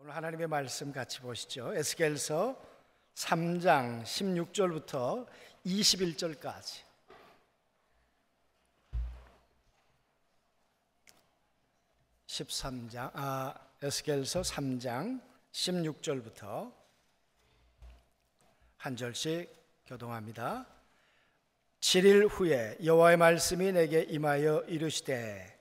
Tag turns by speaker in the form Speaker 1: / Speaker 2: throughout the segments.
Speaker 1: 오늘 하나님의 말씀 같이 보시죠. 에스겔서 3장 16절부터 21절까지. 에스겔서 3장 16절부터 한 절씩 교동합니다. 7일 후에 여호와의 말씀이 내게 임하여 이르시되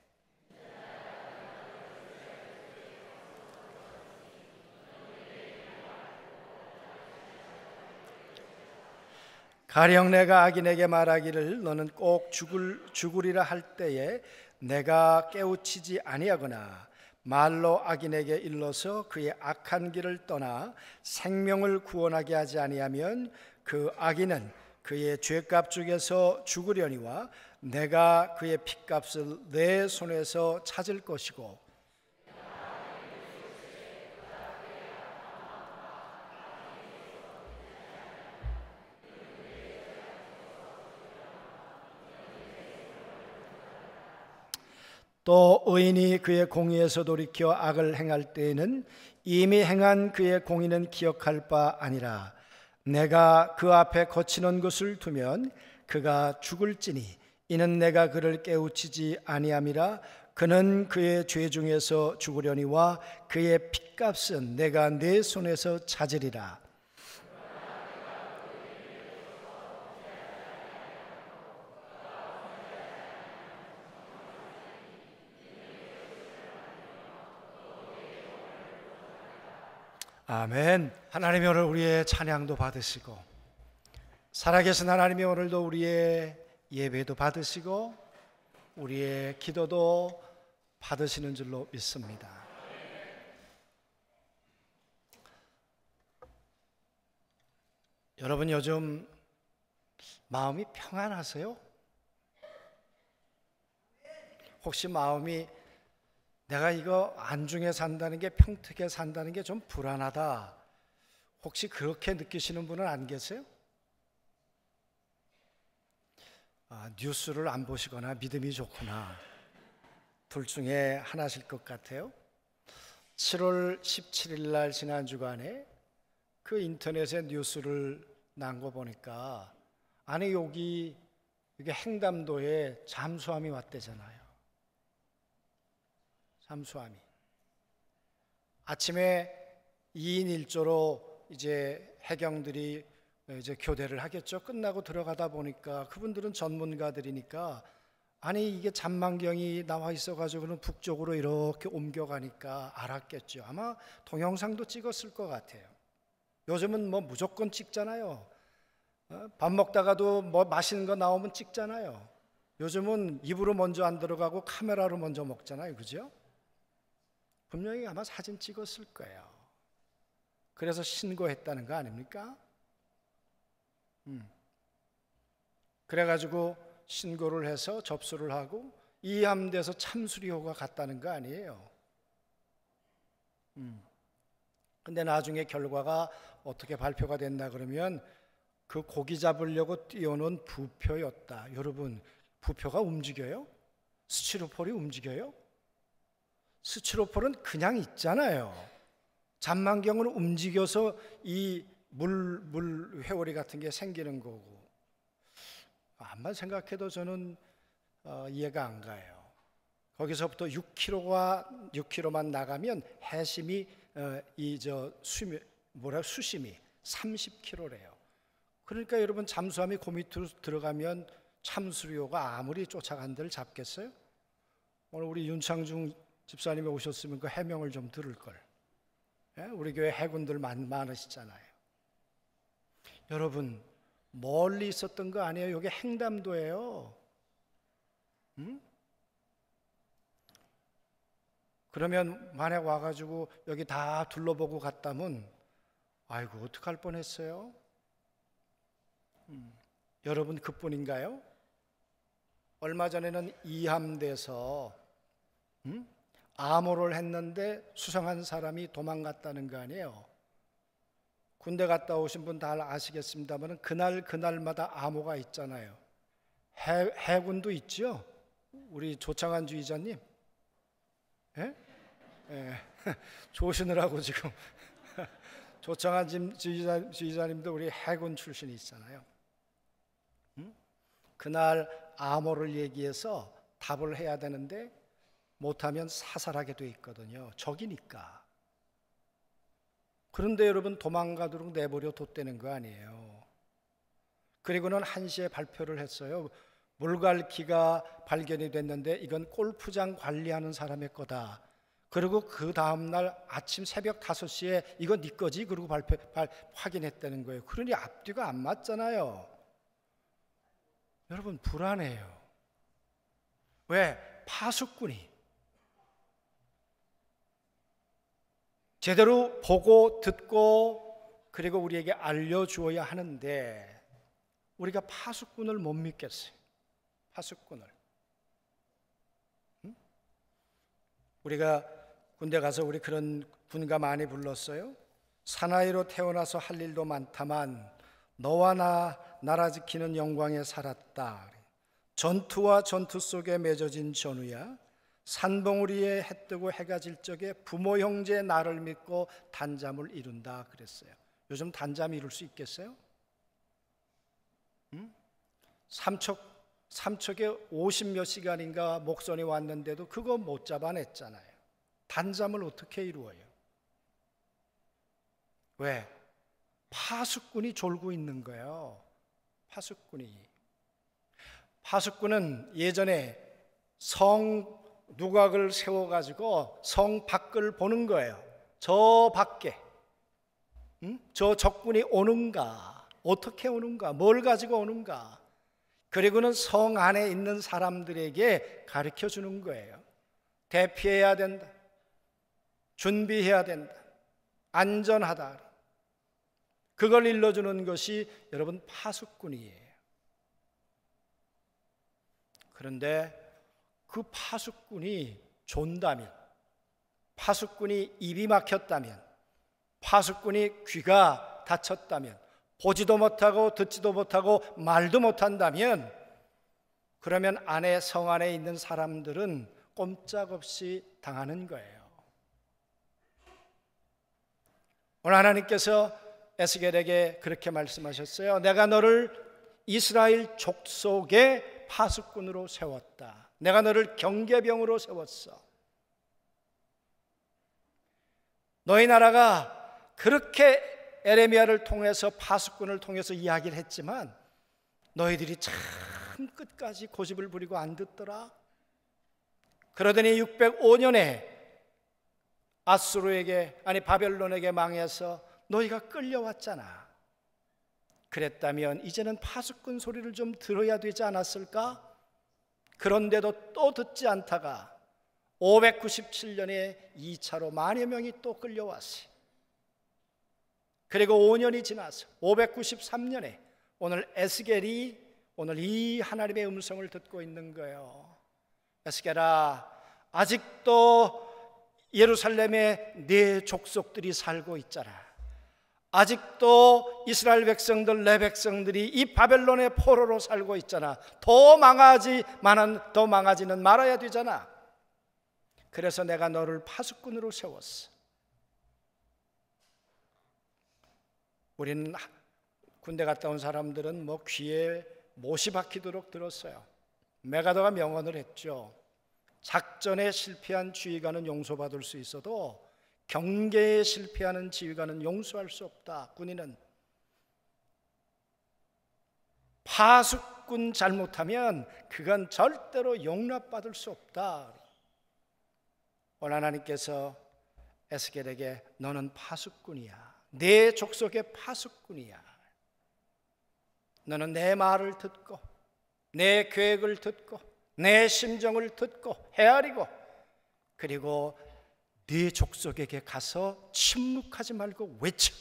Speaker 1: 가령 내가 악인에게 말하기를 너는 꼭 죽으리라 할 때에 내가 깨우치지 아니하거나 말로 악인에게 일러서 그의 악한 길을 떠나 생명을 구원하게 하지 아니하면 그 악인은 그의 죄값 중에서 죽으려니와 내가 그의 핏값을 내 손에서 찾을 것이고 또 의인이 그의 공의에서 돌이켜 악을 행할 때에는 이미 행한 그의 공의는 기억할 바 아니라 내가 그 앞에 거치는 것을 두면 그가 죽을지니 이는 내가 그를 깨우치지 아니함이라. 그는 그의 죄 중에서 죽으려니와 그의 핏값은 내가 내 손에서 찾으리라. 아멘. 하나님이 오늘 우리의 찬양도 받으시고 살아계신 하나님이 오늘도 우리의 예배도 받으시고 우리의 기도도 받으시는 줄로 믿습니다. 여러분 요즘 마음이 평안하세요? 혹시 마음이 내가 이거 안중에 산다는 게 평택에 산다는 게 좀 불안하다, 혹시 그렇게 느끼시는 분은 안 계세요? 뉴스를 안 보시거나 믿음이 좋구나, 둘 중에 하나실 것 같아요. 7월 17일 날 지난 주간에 그 인터넷에 뉴스를 난 거 보니까 안에 여기 행담도에 잠수함이 왔대잖아요. 잠수함이 아침에 2인 1조로 이제 해경들이 이제 교대를 하겠죠. 끝나고 들어가다 보니까 그분들은 전문가들이니까 아니 이게 잔망경이 나와 있어가지고는 북쪽으로 이렇게 옮겨가니까 알았겠죠. 아마 동영상도 찍었을 것 같아요. 요즘은 뭐 무조건 찍잖아요. 밥 먹다가도 뭐 맛있는 거 나오면 찍잖아요. 요즘은 입으로 먼저 안 들어가고 카메라로 먼저 먹잖아요. 그죠? 분명히 아마 사진 찍었을 거예요. 그래서 신고했다는 거 아닙니까? 그래가지고 신고를 해서 접수를 하고 이 함대에서 참수리호가 갔다는 거 아니에요. 근데 나중에 결과가 어떻게 발표가 됐나 그러면 그 고기 잡으려고 띄워놓은 부표였다. 여러분, 부표가 움직여요? 스티로폴이 움직여요? 스티로폴은 그냥 있잖아요. 잔망경으로 움직여서 이 물 회오리 같은 게 생기는 거고. 암만 생각해도 저는 이해가 안 가요. 거기서부터 6km만 나가면 해심이 수심이 30km래요. 그러니까 여러분 잠수함이 그 밑으로 들어가면 참수리호가 아무리 쫓아간들 잡겠어요? 오늘 우리 윤창중 집사님이 오셨으면 그 해명을 좀 들을 걸. 우리 교회 해군들 많으시잖아요. 여러분 멀리 있었던 거 아니에요. 여기 행담도예요. 그러면 만약 와가지고 여기 다 둘러보고 갔다면 아이고 어떡할 뻔했어요. 여러분 그뿐인가요? 얼마 전에는 이함대에서 암호를 했는데 수상한 사람이 도망갔다는 거 아니에요. 군대 갔다 오신 분 다 아시겠습니다만 그날마다 암호가 있잖아요. 해군도 있죠. 우리 조창한 주의자님, 예? 예, 조시느라고 지금 조창한 지휘자님도 우리 해군 출신이 있잖아요. 그날 암호를 얘기해서 답을 해야 되는데 못하면 사살하게 돼 있거든요. 적이니까. 그런데 여러분 도망가도록 내버려 뒀다는 거 아니에요. 그리고는 1시에 발표를 했어요. 물갈퀴가 발견이 됐는데 이건 골프장 관리하는 사람의 거다. 그리고 그 다음날 아침 새벽 5시에 이거 네 거지? 그리고 확인했다는 거예요. 그러니 앞뒤가 안 맞잖아요. 여러분 불안해요. 왜? 파수꾼이 제대로 보고 듣고 그리고 우리에게 알려주어야 하는데 우리가 파수꾼을 못 믿겠어요. 파수꾼을. 우리가 군대 가서 우리 그런 군가 많이 불렀어요. 사나이로 태어나서 할 일도 많다만 너와 나라 지키는 영광에 살았다. 전투와 전투 속에 맺어진 전우야. 산봉우리에 해 뜨고 해가 질 적에 부모 형제 나를 믿고 단잠을 이룬다 그랬어요. 요즘 단잠 이룰 수 있겠어요? 삼척에 50몇 시간인가 목선이 왔는데도 그거 못 잡아냈잖아요. 단잠을 어떻게 이루어요? 왜? 파수꾼이 졸고 있는 거예요. 파수꾼은 예전에 성 누각을 세워가지고 성 밖을 보는 거예요. 저 밖에 저 적군이 오는가, 어떻게 오는가, 뭘 가지고 오는가. 그리고는 성 안에 있는 사람들에게 가르쳐 주는 거예요. 대피해야 된다, 준비해야 된다, 안전하다. 그걸 일러주는 것이 여러분 파수꾼이에요. 그런데 그 파수꾼이 존다면, 파수꾼이 입이 막혔다면, 파수꾼이 귀가 닫혔다면, 보지도 못하고 듣지도 못하고 말도 못한다면, 그러면 성 안에 있는 사람들은 꼼짝없이 당하는 거예요. 오늘 하나님께서 에스겔에게 그렇게 말씀하셨어요. 내가 너를 이스라엘 족속의 파수꾼으로 세웠다. 내가 너를 경계병으로 세웠어. 너희 나라가 그렇게 에레미야를 통해서 파수꾼을 통해서 이야기를 했지만 너희들이 참 끝까지 고집을 부리고 안 듣더라. 그러더니 605년에 바벨론에게 망해서 너희가 끌려왔잖아. 그랬다면 이제는 파수꾼 소리를 좀 들어야 되지 않았을까? 그런데도 또 듣지 않다가 597년에 2차로 만여 명이 또 끌려왔어요. 그리고 5년이 지나서 593년에 오늘 에스겔이 오늘 이 하나님의 음성을 듣고 있는 거예요. 에스겔아, 아직도 예루살렘에 네 족속들이 살고 있잖아. 아직도 이스라엘 백성들, 내 백성들이 이 바벨론의 포로로 살고 있잖아. 더 망하지는 말아야 되잖아. 그래서 내가 너를 파수꾼으로 세웠어. 우리는 군대 갔다 온 사람들은 귀에 못이 박히도록 들었어요. 메가더가 명언을 했죠. 작전에 실패한 지휘관은 용서받을 수 있어도 경계에 실패하는 지휘관은 용서할 수 없다. 군인은 파수꾼 잘못하면 그건 절대로 용납받을 수 없다. 오늘 하나님께서 에스겔에게 너는 파수꾼이야. 내 족속의 파수꾼이야. 너는 내 말을 듣고 내 계획을 듣고 내 심정을 듣고 헤아리고 그리고 네 족속에게 가서 침묵하지 말고 외쳐.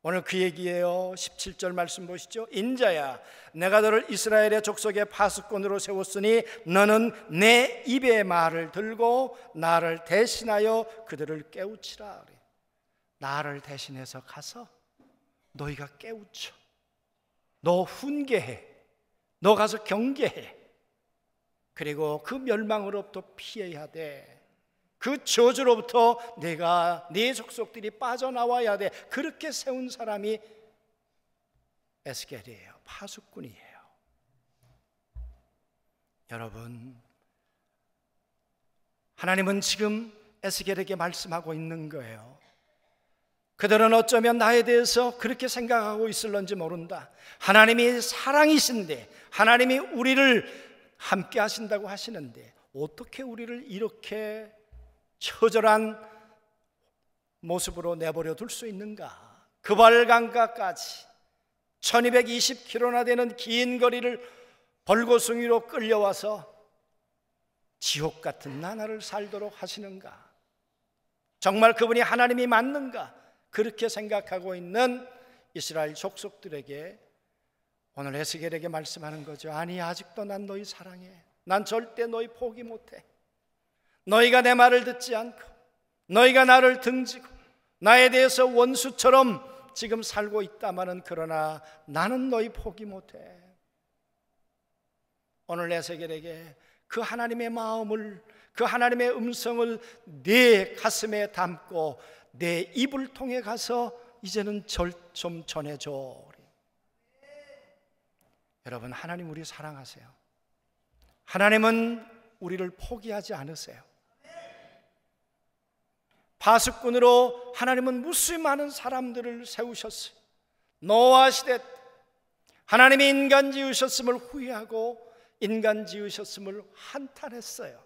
Speaker 1: 오늘 그 얘기예요. 17절 말씀 보시죠. 인자야, 내가 너를 이스라엘의 족속의 파수꾼으로 세웠으니 너는 내 입의 말을 들고 나를 대신하여 그들을 깨우치라. 나를 대신해서 가서 너희가 깨우쳐. 너 훈계해. 너 가서 경계해. 그리고 그 멸망으로부터 피해야 돼. 그 저주로부터 내가 네 족속들이 빠져나와야 돼. 그렇게 세운 사람이 에스겔이에요. 파수꾼이에요. 여러분, 하나님은 지금 에스겔에게 말씀하고 있는 거예요. 그들은 어쩌면 나에 대해서 그렇게 생각하고 있을런지 모른다. 하나님이 사랑이신데, 하나님이 우리를 함께 하신다고 하시는데 어떻게 우리를 이렇게 처절한 모습으로 내버려 둘 수 있는가? 그발강가까지 1220km나 되는 긴 거리를 벌거숭이로 끌려와서 지옥 같은 나날을 살도록 하시는가? 정말 그분이 하나님이 맞는가? 그렇게 생각하고 있는 이스라엘 족속들에게 오늘 에스겔에게 말씀하는 거죠. 아니, 아직도 난 너희 사랑해. 난 절대 너희 포기 못해. 너희가 내 말을 듣지 않고 너희가 나를 등지고 나에 대해서 원수처럼 지금 살고 있다마는 그러나 나는 너희 포기 못해. 오늘 에스겔에게 그 하나님의 마음을, 그 하나님의 음성을 내 가슴에 담고 내 입을 통해 가서 이제는 좀 전해줘. 여러분, 하나님 우리 사랑하세요. 하나님은 우리를 포기하지 않으세요. 파수꾼으로 하나님은 무수히 많은 사람들을 세우셨어요. 노아 시대 때 하나님이 인간 지으셨음을 후회하고 인간 지으셨음을 한탄했어요.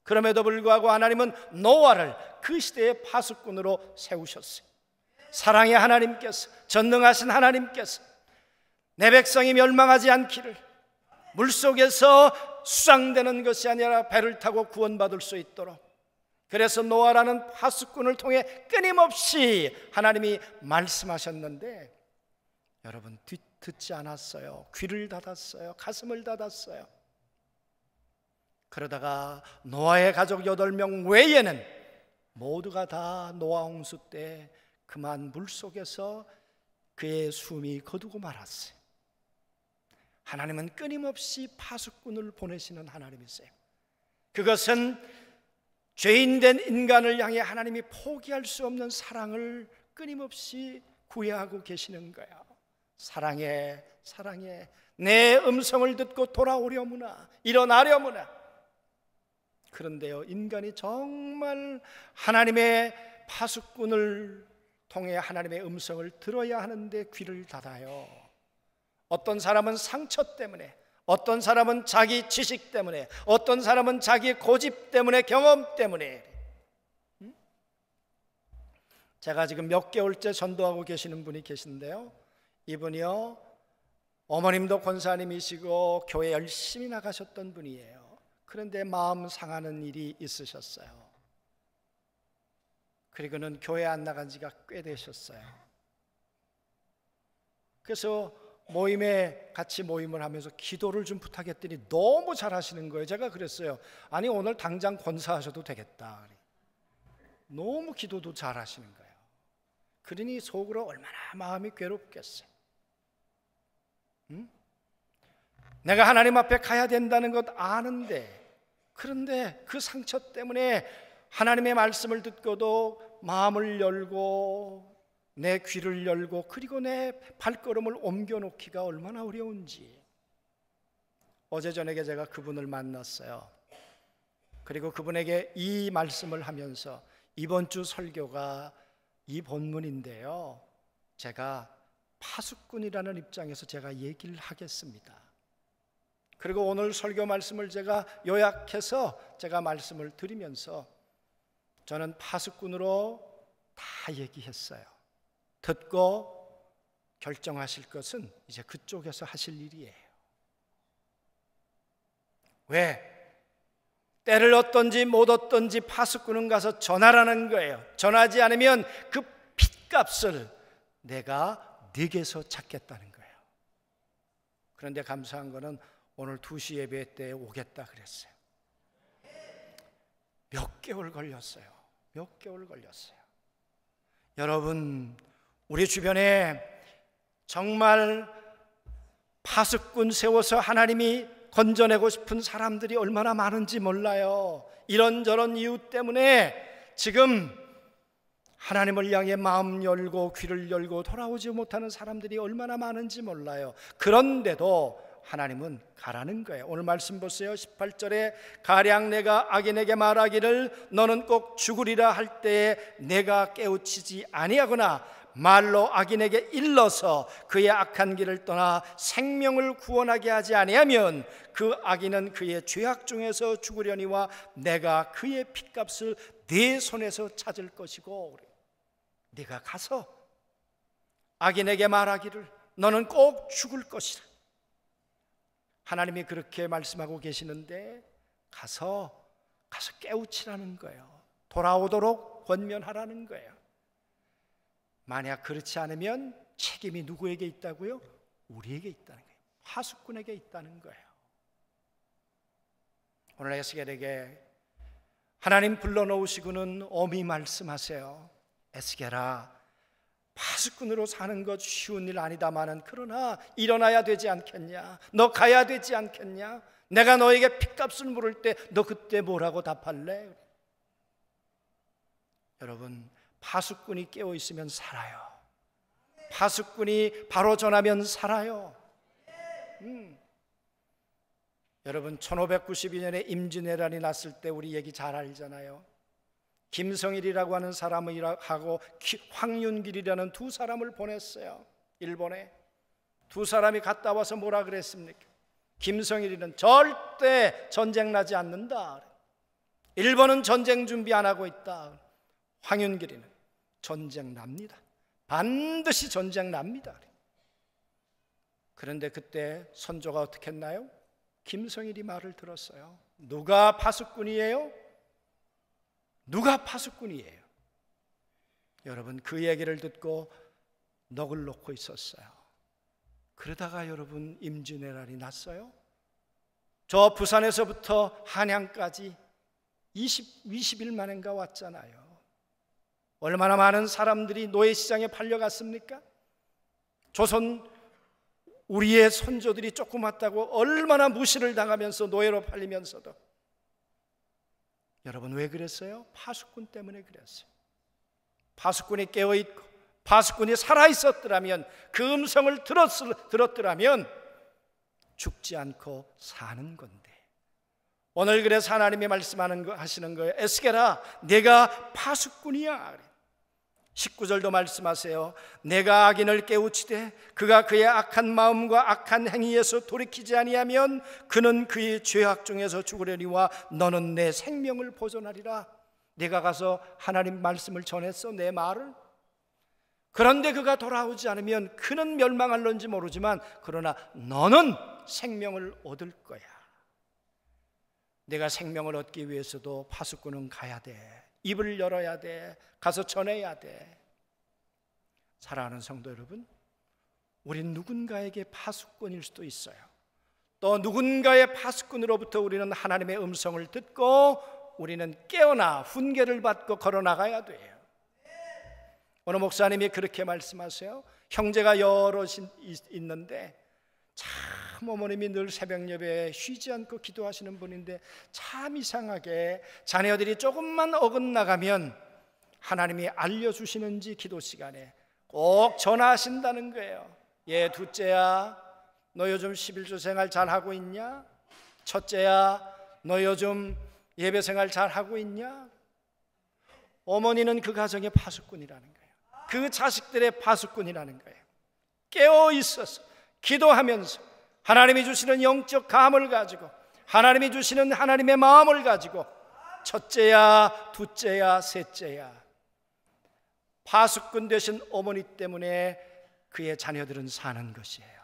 Speaker 1: 그럼에도 불구하고 하나님은 노아를 그 시대의 파수꾼으로 세우셨어요. 사랑의 하나님께서, 전능하신 하나님께서 내 백성이 멸망하지 않기를, 물속에서 수상되는 것이 아니라 배를 타고 구원받을 수 있도록, 그래서 노아라는 파수꾼을 통해 끊임없이 하나님이 말씀하셨는데 여러분, 듣지 않았어요. 귀를 닫았어요. 가슴을 닫았어요. 그러다가 노아의 가족 8명 외에는 모두가 다 노아 홍수 때 그만 물속에서 그의 숨이 거두고 말았어요. 하나님은 끊임없이 파수꾼을 보내시는 하나님이세요. 그것은 죄인된 인간을 향해 하나님이 포기할 수 없는 사랑을 끊임없이 구애하고 계시는 거예요. 사랑해, 사랑해. 내 음성을 듣고 돌아오려무나, 일어나려무나. 그런데요, 인간이 정말 하나님의 파수꾼을 통해 하나님의 음성을 들어야 하는데 귀를 닫아요. 어떤 사람은 상처 때문에, 어떤 사람은 자기 지식 때문에, 어떤 사람은 자기 고집 때문에, 경험 때문에. 제가 지금 몇 개월째 전도하고 계시는 분이 계신데요, 이분이요, 어머님도 권사님이시고 교회 열심히 나가셨던 분이에요. 그런데 마음 상하는 일이 있으셨어요. 그리고는 교회 안 나간 지가 꽤 되셨어요. 그래서 같이 모임을 하면서 기도를 좀 부탁했더니 너무 잘하시는 거예요. 제가 그랬어요. 아니, 오늘 당장 권사하셔도 되겠다. 너무 기도도 잘하시는 거예요. 그러니 속으로 얼마나 마음이 괴롭겠어요. 내가 하나님 앞에 가야 된다는 것 아는데, 그런데 그 상처 때문에 하나님의 말씀을 듣고도 마음을 열고 내 귀를 열고 그리고 내 발걸음을 옮겨놓기가 얼마나 어려운지. 어제 저녁에 제가 그분을 만났어요. 그리고 그분에게 이 말씀을 하면서 이번 주 설교가 이 본문인데요, 제가 파수꾼이라는 입장에서 제가 얘기를 하겠습니다. 그리고 오늘 설교 말씀을 제가 요약해서 제가 말씀을 드리면서 저는 파수꾼으로 다 얘기했어요. 듣고 결정하실 것은 이제 그쪽에서 하실 일이에요. 왜? 때를 얻든지 못 얻든지 파수꾼은 가서 전하라는 거예요. 전하지 않으면 그 핏값을 내가 네게서 찾겠다는 거예요. 그런데 감사한 거는 오늘 2시 예배 때 오겠다 그랬어요. 몇 개월 걸렸어요. 몇 개월 걸렸어요. 여러분, 우리 주변에 정말 파수꾼 세워서 하나님이 건져내고 싶은 사람들이 얼마나 많은지 몰라요. 이런저런 이유 때문에 지금 하나님을 향해 마음 열고 귀를 열고 돌아오지 못하는 사람들이 얼마나 많은지 몰라요. 그런데도 하나님은 가라는 거예요. 오늘 말씀 보세요. 18절에 가량 내가 악인에게 말하기를 너는 꼭 죽으리라 할 때에 내가 깨우치지 아니하거나 말로 악인에게 일러서 그의 악한 길을 떠나 생명을 구원하게 하지 아니하면 그 악인은 그의 죄악 중에서 죽으려니와 내가 그의 핏값을 네 손에서 찾을 것이고, 네가 가서 악인에게 말하기를 너는 꼭 죽을 것이라. 하나님이 그렇게 말씀하고 계시는데 가서 깨우치라는 거예요. 돌아오도록 권면하라는 거예요. 만약 그렇지 않으면 책임이 누구에게 있다고요? 우리에게 있다는 거예요. 파수꾼에게 있다는 거예요. 오늘 에스겔에게 하나님 불러놓으시고는 엄히 말씀하세요. 에스겔아, 파수꾼으로 사는 것 쉬운 일 아니다마는 그러나 일어나야 되지 않겠냐? 너 가야 되지 않겠냐? 내가 너에게 핏값을 물을 때 너 그때 뭐라고 답할래? 여러분, 파수꾼이 깨어있으면 살아요. 파수꾼이 바로 전하면 살아요. 여러분, 1592년에 임진왜란이 났을 때 우리 얘기 잘 알잖아요. 김성일이라고 하는 사람하고 황윤길이라는 두 사람을 보냈어요. 일본에. 두 사람이 갔다 와서 뭐라 그랬습니까? 김성일이는 절대 전쟁 나지 않는다. 일본은 전쟁 준비 안 하고 있다. 황윤길이는 전쟁 납니다. 반드시 전쟁 납니다. 그런데 그때 선조가 어떻게 했나요? 김성일이 말을 들었어요. 누가 파수꾼이에요? 누가 파수꾼이에요? 여러분, 그 얘기를 듣고 넋을 놓고 있었어요. 그러다가 여러분, 임진왜란이 났어요. 저 부산에서부터 한양까지 20일 만인가 왔잖아요. 얼마나 많은 사람들이 노예시장에 팔려갔습니까? 조선 우리의 선조들이 조금 왔다고 얼마나 무시를 당하면서 노예로 팔리면서도. 여러분, 왜 그랬어요? 파수꾼 때문에 그랬어요. 파수꾼이 깨어있고 파수꾼이 살아있었더라면, 그 음성을 들었더라면 죽지 않고 사는 건데. 오늘 그래서 하나님이 하시는 거예요. 에스겔아, 내가 파수꾼이야. 19절도 말씀하세요. 내가 악인을 깨우치되 그가 그의 악한 마음과 악한 행위에서 돌이키지 아니하면 그는 그의 죄악 중에서 죽으려니와 너는 내 생명을 보존하리라. 내가 가서 하나님 말씀을 전했어, 내 말을. 그런데 그가 돌아오지 않으면 그는 멸망할런지 모르지만 그러나 너는 생명을 얻을 거야. 내가 생명을 얻기 위해서도 파수꾼은 가야 돼. 입을 열어야 돼. 가서 전해야 돼. 사랑하는 성도 여러분, 우린 누군가에게 파수꾼일 수도 있어요. 또 누군가의 파수꾼으로부터 우리는 하나님의 음성을 듣고 우리는 깨어나 훈계를 받고 걸어나가야 돼요. 어느 목사님이 그렇게 말씀하세요. 형제가 여럿 있는데 참 어머님이 늘 새벽 예배에 쉬지 않고 기도하시는 분인데 참 이상하게 자녀들이 조금만 어긋나가면 하나님이 알려주시는지 기도 시간에 꼭 전화하신다는 거예요. 예, 둘째야, 너 요즘 11조 생활 잘하고 있냐? 첫째야, 너 요즘 예배 생활 잘하고 있냐? 어머니는 그 가정의 파수꾼이라는 거예요. 그 자식들의 파수꾼이라는 거예요. 깨어 있어서 기도하면서 하나님이 주시는 영적 감을 가지고 하나님이 주시는 하나님의 마음을 가지고 첫째야, 둘째야, 셋째야, 파수꾼 되신 어머니 때문에 그의 자녀들은 사는 것이에요.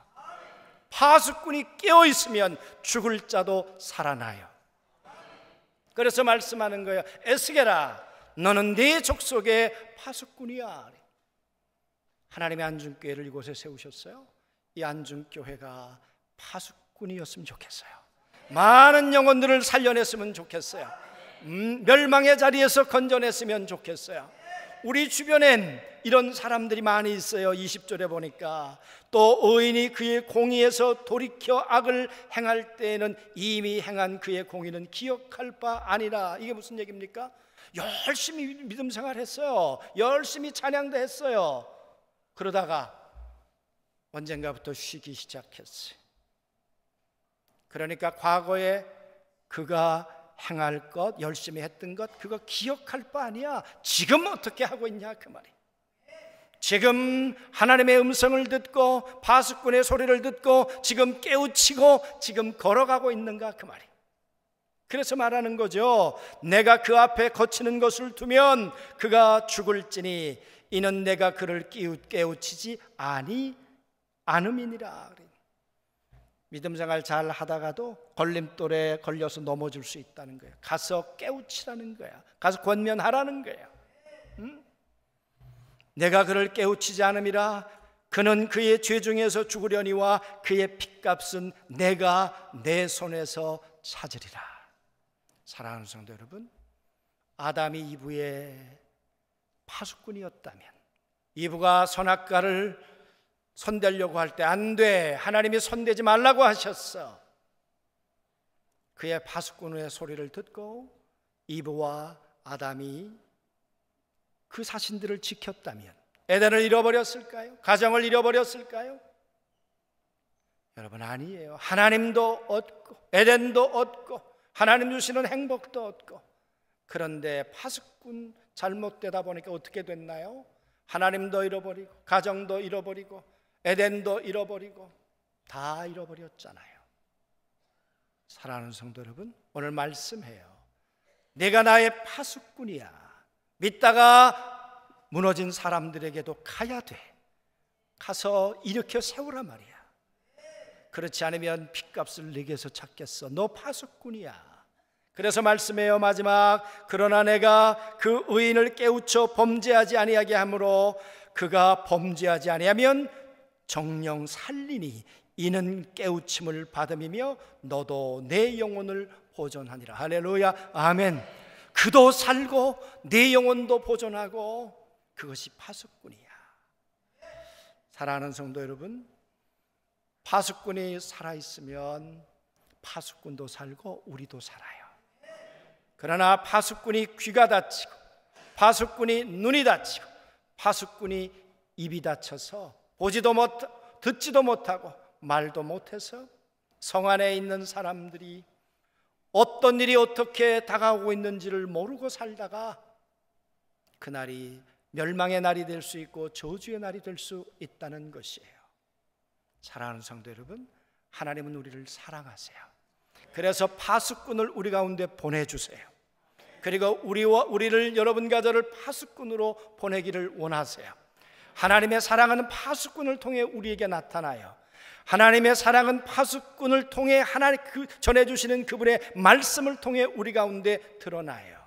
Speaker 1: 파수꾼이 깨어 있으면 죽을 자도 살아나요. 그래서 말씀하는 거예요. 에스겔아, 너는 네 족속의 파수꾼이야. 하나님의 안중교회를 이곳에 세우셨어요. 이 안중교회가 파수꾼이었으면 좋겠어요. 많은 영혼들을 살려냈으면 좋겠어요. 멸망의 자리에서 건져냈으면 좋겠어요. 우리 주변엔 이런 사람들이 많이 있어요. 20절에 보니까 또 의인이 그의 공의에서 돌이켜 악을 행할 때에는 이미 행한 그의 공의는 기억할 바 아니라. 이게 무슨 얘기입니까? 열심히 믿음 생활했어요. 열심히 찬양도 했어요. 그러다가 언젠가부터 쉬기 시작했어요. 그러니까 과거에 그가 행할 것, 열심히 했던 것, 그거 기억할 바 아니야. 지금 어떻게 하고 있냐 그 말이. 지금 하나님의 음성을 듣고 파수꾼의 소리를 듣고 지금 깨우치고 지금 걸어가고 있는가 그 말이. 그래서 말하는 거죠. 내가 그 앞에 거치는 것을 두면 그가 죽을지니 이는 내가 그를 깨우치지 않음이니라. 믿음 생활 잘 하다가도 걸림돌에 걸려서 넘어질 수 있다는 거예요. 가서 깨우치라는 거야. 가서 권면하라는 거야. 내가 그를 깨우치지 않음이라. 그는 그의 죄 중에서 죽으려니와 그의 핏값은 내가 내 손에서 찾으리라. 사랑하는 성도 여러분, 아담이 이브의 파수꾼이었다면, 이브가 선악과를 손대려고 할 때 안 돼, 하나님이 손대지 말라고 하셨어. 그의 파수꾼의 소리를 듣고 이브와 아담이 그 사신들을 지켰다면 에덴을 잃어버렸을까요? 가정을 잃어버렸을까요? 여러분, 아니에요. 하나님도 얻고 에덴도 얻고 하나님 주시는 행복도 얻고. 그런데 파수꾼 잘못되다 보니까 어떻게 됐나요? 하나님도 잃어버리고 가정도 잃어버리고 에덴도 잃어버리고 다 잃어버렸잖아요. 사랑하는 성도 여러분, 오늘 말씀해요. 내가 나의 파수꾼이야. 믿다가 무너진 사람들에게도 가야 돼. 가서 일으켜 세우란 말이야. 그렇지 않으면 핏값을 내게서 찾겠어. 너 파수꾼이야. 그래서 말씀해요. 마지막, 그러나 내가 그 의인을 깨우쳐 범죄하지 아니하게 하므로 그가 범죄하지 아니하면 정령 살리니 이는 깨우침을 받음이며 너도 내 영혼을 보존하니라. 할렐루야, 아멘. 그도 살고 내 영혼도 보존하고, 그것이 파수꾼이야. 사랑하는 성도 여러분, 파수꾼이 살아있으면 파수꾼도 살고 우리도 살아요. 그러나 파수꾼이 귀가 다치고 파수꾼이 눈이 다치고 파수꾼이 입이 다쳐서 보지도 못, 듣지도 못하고 말도 못해서 성 안에 있는 사람들이 어떤 일이 어떻게 다가오고 있는지를 모르고 살다가 그날이 멸망의 날이 될 수 있고 저주의 날이 될 수 있다는 것이에요. 사랑하는 성도 여러분, 하나님은 우리를 사랑하세요. 그래서 파수꾼을 우리 가운데 보내주세요. 그리고 우리를, 여러분과 저를 파수꾼으로 보내기를 원하세요. 하나님의 사랑은 파수꾼을 통해 우리에게 나타나요. 하나님의 사랑은 파수꾼을 통해 하나님 전해주시는 그분의 말씀을 통해 우리 가운데 드러나요.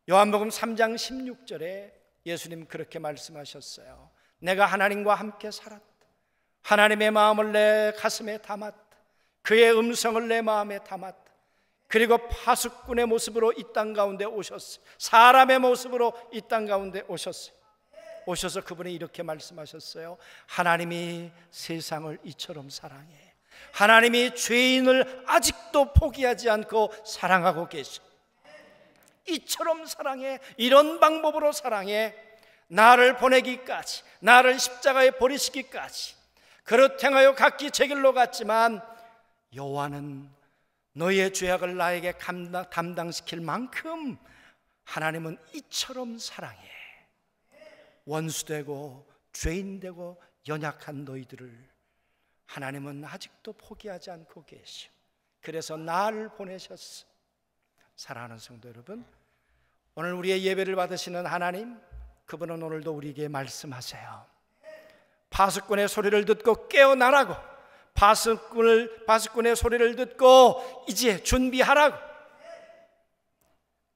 Speaker 1: 요한복음 3장 16절에 예수님 그렇게 말씀하셨어요. 내가 하나님과 함께 살았다. 하나님의 마음을 내 가슴에 담았다. 그의 음성을 내 마음에 담았다. 그리고 파수꾼의 모습으로 이 땅 가운데 오셨어요. 사람의 모습으로 이 땅 가운데 오셨어요. 오셔서 그분이 이렇게 말씀하셨어요. 하나님이 세상을 이처럼 사랑해. 하나님이 죄인을 아직도 포기하지 않고 사랑하고 계셔. 이처럼 사랑해. 이런 방법으로 사랑해. 나를 보내기까지, 나를 십자가에 버리시기까지. 그릇 행하여 각기 제 길로 갔지만 여호와는 너희의 죄악을 나에게 담당시킬 만큼 하나님은 이처럼 사랑해. 원수되고 죄인되고 연약한 너희들을 하나님은 아직도 포기하지 않고 계셔. 그래서 나를 보내셨어. 사랑하는 성도 여러분, 오늘 우리의 예배를 받으시는 하나님, 그분은 오늘도 우리에게 말씀하세요. 파수꾼의 소리를 듣고 깨어나라고, 파수꾼의 소리를 듣고 이제 준비하라고.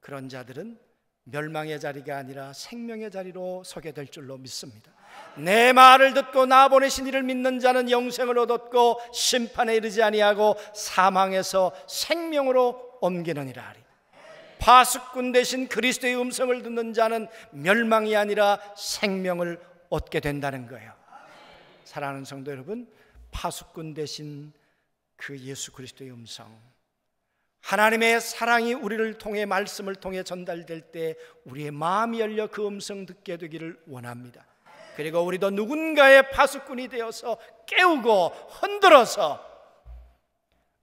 Speaker 1: 그런 자들은 멸망의 자리가 아니라 생명의 자리로 서게 될 줄로 믿습니다. 내 말을 듣고 나 보내신 이를 믿는 자는 영생을 얻었고 심판에 이르지 아니하고 사망에서 생명으로 옮기느니라 하리. 파수꾼 대신 그리스도의 음성을 듣는 자는 멸망이 아니라 생명을 얻게 된다는 거예요. 사랑하는 성도 여러분, 파수꾼 대신 그 예수 그리스도의 음성, 하나님의 사랑이 우리를 통해, 말씀을 통해 전달될 때 우리의 마음이 열려 그 음성 듣게 되기를 원합니다. 그리고 우리도 누군가의 파수꾼이 되어서 깨우고 흔들어서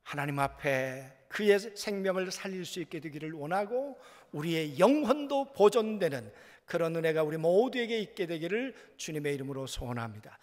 Speaker 1: 하나님 앞에 그의 생명을 살릴 수 있게 되기를 원하고, 우리의 영혼도 보존되는 그런 은혜가 우리 모두에게 있게 되기를 주님의 이름으로 소원합니다.